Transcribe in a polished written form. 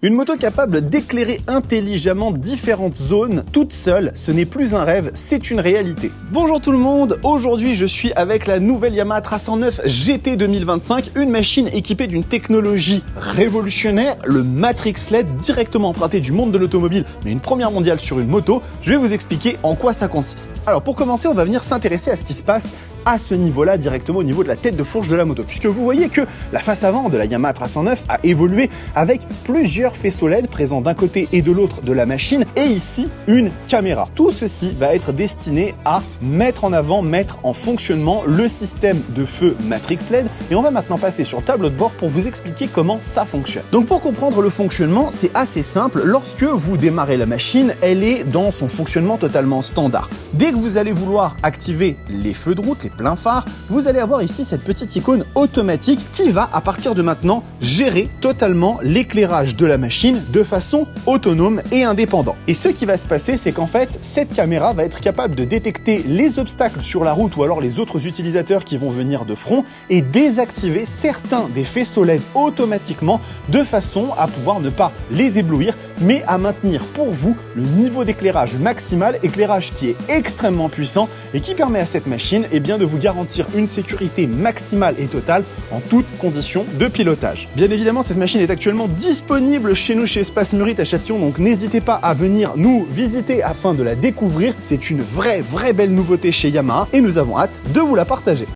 Une moto capable d'éclairer intelligemment différentes zones toute seule, ce n'est plus un rêve, c'est une réalité. Bonjour tout le monde, aujourd'hui je suis avec la nouvelle Yamaha 309 GT 2025, une machine équipée d'une technologie révolutionnaire, le Matrix LED, directement emprunté du monde de l'automobile, mais une première mondiale sur une moto. Je vais vous expliquer en quoi ça consiste. Alors pour commencer, on va venir s'intéresser à ce qui se passe à ce niveau-là, directement au niveau de la tête de fourche de la moto, puisque vous voyez que la face avant de la Yamaha 309 a évolué avec plusieurs faisceaux LED présents d'un côté et de l'autre de la machine, et ici une caméra. Tout ceci va être destiné à mettre en avant, mettre en fonctionnement le système de feu Matrix LED, et on va maintenant passer sur le tableau de bord pour vous expliquer comment ça fonctionne. Donc pour comprendre le fonctionnement, c'est assez simple. Lorsque vous démarrez la machine, elle est dans son fonctionnement totalement standard. Dès que vous allez vouloir activer les feux de route, les plein phare, vous allez avoir ici cette petite icône automatique qui va à partir de maintenant gérer totalement l'éclairage de la machine de façon autonome et indépendante. Et ce qui va se passer, c'est qu'en fait cette caméra va être capable de détecter les obstacles sur la route ou alors les autres utilisateurs qui vont venir de front et désactiver certains des faisceaux LED automatiquement de façon à pouvoir ne pas les éblouir mais à maintenir pour vous le niveau d'éclairage maximal, éclairage qui est extrêmement puissant et qui permet à cette machine de vous garantir une sécurité maximale et totale en toutes conditions de pilotage. Bien évidemment, cette machine est actuellement disponible chez nous chez Espace Murite à Châtillon, donc n'hésitez pas à venir nous visiter afin de la découvrir. C'est une vraie belle nouveauté chez Yamaha et nous avons hâte de vous la partager.